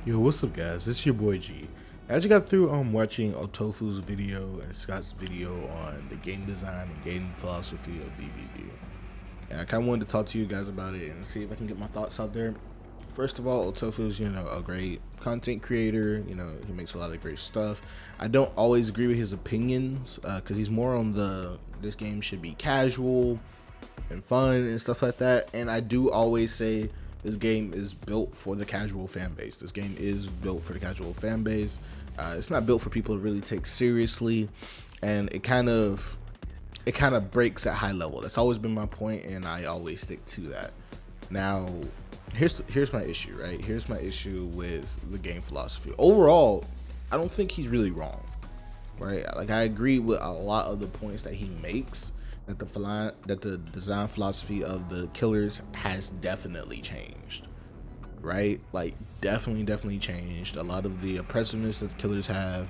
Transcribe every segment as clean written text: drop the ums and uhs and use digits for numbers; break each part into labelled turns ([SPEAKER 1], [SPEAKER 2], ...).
[SPEAKER 1] Yo, what's up, guys? It's your boy G. I just got through watching OhTofu's video and Scott's video on the game design and game philosophy of BBB, and I kind of wanted to talk to you guys about it and see if I can get my thoughts out there. First of all, OhTofu is a great content creator. He makes a lot of great stuff. I don't always agree with his opinions because he's more on this game should be casual and fun and stuff like that. And I do always say this game is built for the casual fan base. This game is built for the casual fan base. It's not built for people to really take seriously, and it kind of breaks at high level. That's always been my point, and I always stick to that. Now, here's my issue, right? Here's my issue with the game philosophy. Overall, I don't think he's really wrong, right? Like, I agree with a lot of the points that he makes. That the design philosophy of the killers has definitely changed, right? Like, definitely changed. A lot of the oppressiveness that the killers have,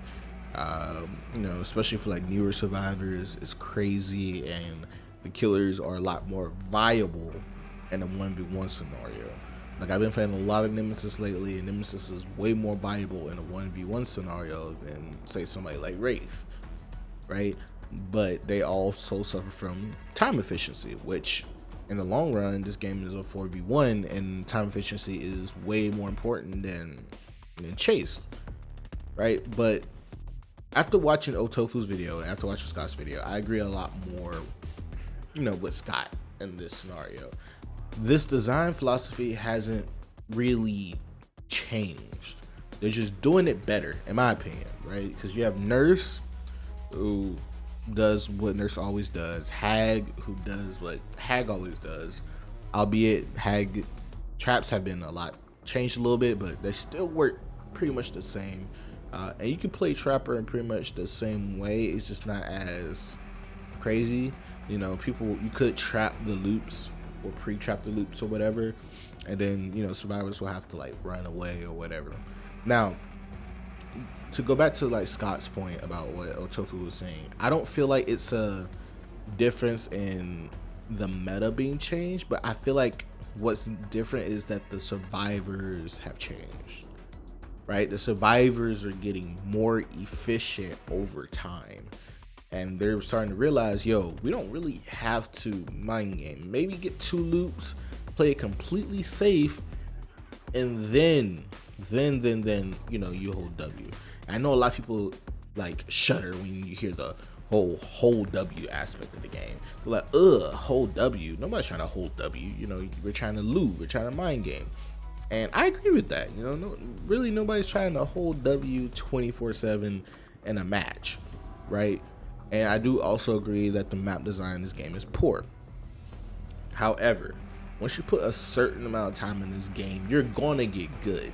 [SPEAKER 1] especially for like newer survivors, is crazy, and the killers are a lot more viable in a 1v1 scenario. Like, I've been playing a lot of Nemesis lately, and Nemesis is way more viable in a 1v1 scenario than, say, somebody like Wraith, right? But they also suffer from time efficiency, which in the long run, this game is a 4v1, and time efficiency is way more important than chase, right? But after watching OhTofu's video and after watching Scott's video, I agree a lot more, with Scott in this scenario. This design philosophy hasn't really changed. They're just doing it better, in my opinion, right? Because you have Nurse, who does what Nurse always does, Hag, who does what Hag always does, albeit Hag traps have been changed a little bit, but they still work pretty much the same. And you can play Trapper in pretty much the same way. It's just not as crazy. You could trap the loops or pre-trap the loops or whatever, and then survivors will have to like run away or whatever. Now, to go back to like Scott's point about what OhTofu was saying, I don't feel like it's a difference in the meta being changed, but I feel like what's different is that the survivors have changed, right? The survivors are getting more efficient over time, and they're starting to realize, we don't really have to mind game. Maybe get 2 loops, play it completely safe, and then you hold W. I know a lot of people like shudder when you hear the whole W aspect of the game. They're like, hold W. Nobody's trying to hold W. We're trying to loot. We're trying to mind game. And I agree with that. Really nobody's trying to hold W 24/7 in a match, right? And I do also agree that the map design in this game is poor. However, once you put a certain amount of time in this game, you're gonna get good.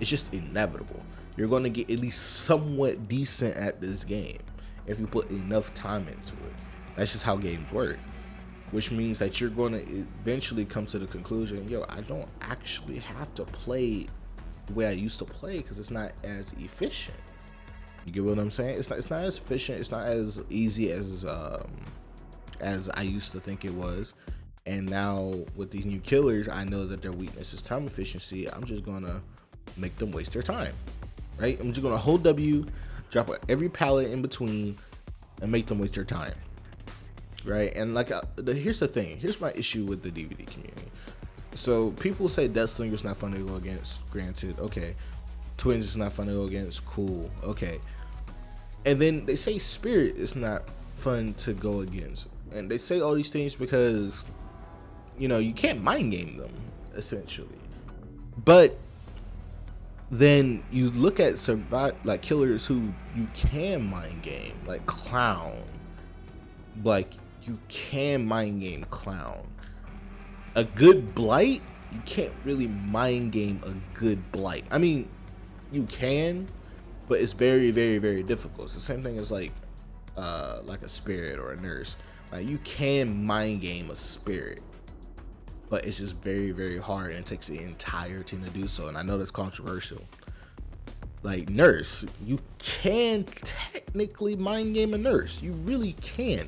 [SPEAKER 1] It's just inevitable. You're gonna get at least somewhat decent at this game if you put enough time into it. That's just how games work. Which means that you're gonna eventually come to the conclusion, I don't actually have to play the way I used to play because it's not as efficient. You get what I'm saying? It's not as efficient. It's not as easy as I used to think it was. And now with these new killers, I know that their weakness is time efficiency. I'm just gonna make them waste their time, right? I'm just gonna hold W, drop every pallet in between, and make them waste their time, right? And like, here's the thing. Here's my issue with the DVD community. So people say Deathslinger's not fun to go against. Granted, okay. Twins is not fun to go against. Cool, okay. And then they say Spirit is not fun to go against, and they say all these things because you can't mind game them essentially. But then you look at killers who you can mind game, like Clown. Like, you can mind game Clown. A good Blight, you can't really mind game a good Blight. I mean, you can, but it's very, very, very difficult. It's the same thing as like a Spirit or a Nurse. Like, you can mind game a Spirit, but it's just very, very hard, and it takes the entire team to do so. And I know that's controversial. Like Nurse, you can technically mind game a Nurse. You really can.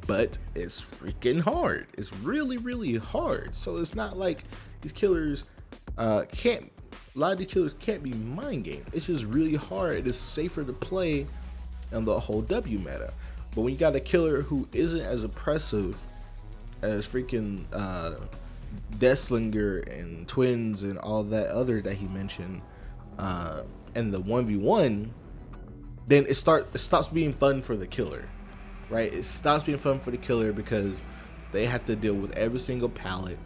[SPEAKER 1] But it's freaking hard. It's really, really hard. So it's not like these killers can't a lot of these killers can't be mind game. It's just really hard. It is safer to play in the whole W meta. But when you got a killer who isn't as oppressive as freaking Deathslinger and Twins and all that other that he mentioned, and the 1v1, then it stops being fun for the killer, right? It stops being fun for the killer because they have to deal with every single pallet.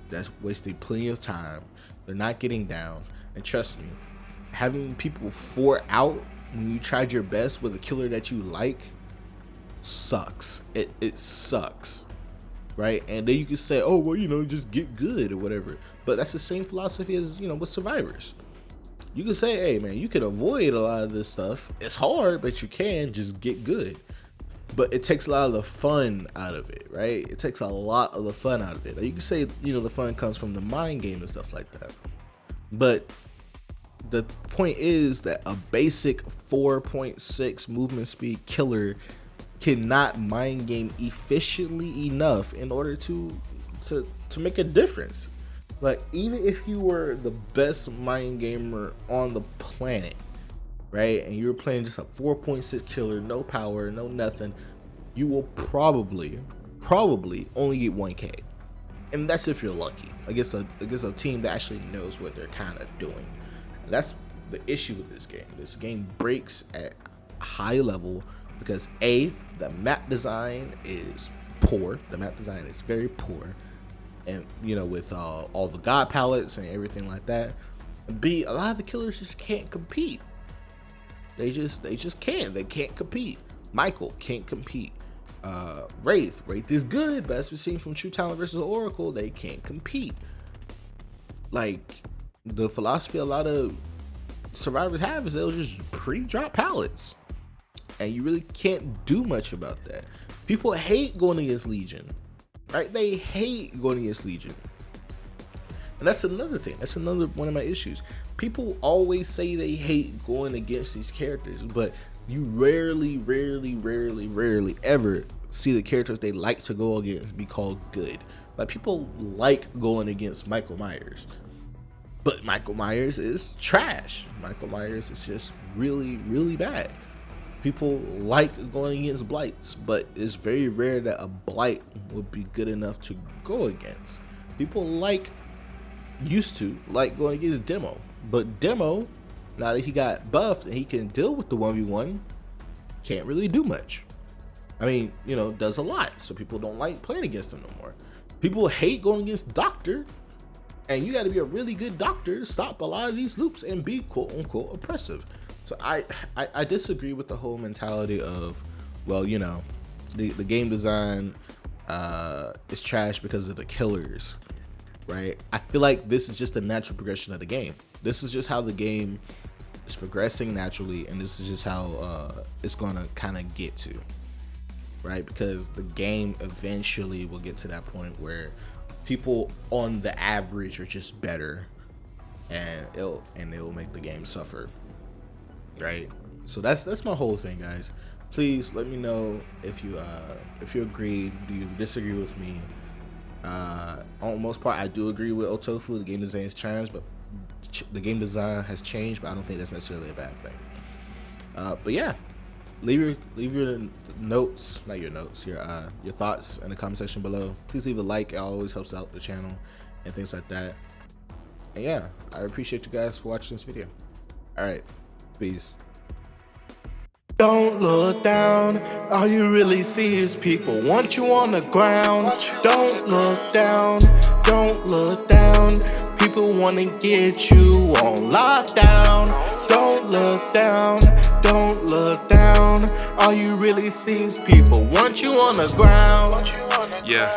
[SPEAKER 1] That's wasting plenty of time. They're not getting down. And trust me, having people 4 out when you tried your best with a killer that you like sucks. It sucks, right? And then you can say, oh well, you know, just get good or whatever. But that's the same philosophy as, you know, with survivors. You can say, hey man, you can avoid a lot of this stuff. It's hard, but you can just get good. But it takes a lot of the fun out of it, right? It takes a lot of the fun out of it. Like you can say, you know, the fun comes from the mind game and stuff like that. But the point is that a basic 4.6 movement speed killer cannot mind game efficiently enough in order to make a difference. Like, even if you were the best mind gamer on the planet, right, and you were playing just a 4.6 killer, no power, no nothing, you will probably only get 1k, and that's if you're lucky against a team that actually knows what they're kind of doing. And that's the issue with this game. This game breaks at a high level because A, the map design is poor. The map design is very poor, and you know, with all the god palettes and everything like that. B, a lot of the killers just can't compete. They just can't. They can't compete. Michael can't compete. Wraith is good, but as we've seen from True Talent versus Oracle, they can't compete. Like, the philosophy a lot of survivors have is they'll just pre-drop pallets, and you really can't do much about that. People hate going against Legion, right? They hate going against Legion. And that's another thing. That's another one of my issues. People always say they hate going against these characters, but you rarely ever see the characters they like to go against be called good. Like, people like going against Michael Myers, but Michael Myers is trash. Michael Myers is just really bad. People like going against Blights, but it's very rare that a Blight would be good enough to go against. People used to like going against Demo, but Demo, now that he got buffed and he can deal with the 1v1, can't really do much. I mean, you know, does a lot, so people don't like playing against him no more. People hate going against Doctor, and you got to be a really good Doctor to stop a lot of these loops and be quote unquote oppressive. So I disagree with the whole mentality of, well, you know, the game design is trash because of the killers, right? I feel like this is just the natural progression of the game. This is just how the game is progressing naturally, and this is just how it's gonna kind of get to, right? Because the game eventually will get to that point where people on the average are just better, and it'll make the game suffer, right? So that's my whole thing, guys. Please let me know if you agree. Do you disagree with me? On the most part, I do agree with OhTofu. The game design has changed, but I don't think that's necessarily a bad thing. But yeah, leave your notes, not your notes, your thoughts in the comment section below. Please leave a like. It always helps out the channel and things like that. And yeah, I appreciate you guys for watching this video. All right, peace.
[SPEAKER 2] Don't look down, all you really see is people want you on the ground. Don't look down, don't look down, people wanna get you on lockdown. Don't look down, don't look down, all you really see is people want you on the ground.
[SPEAKER 3] Yeah.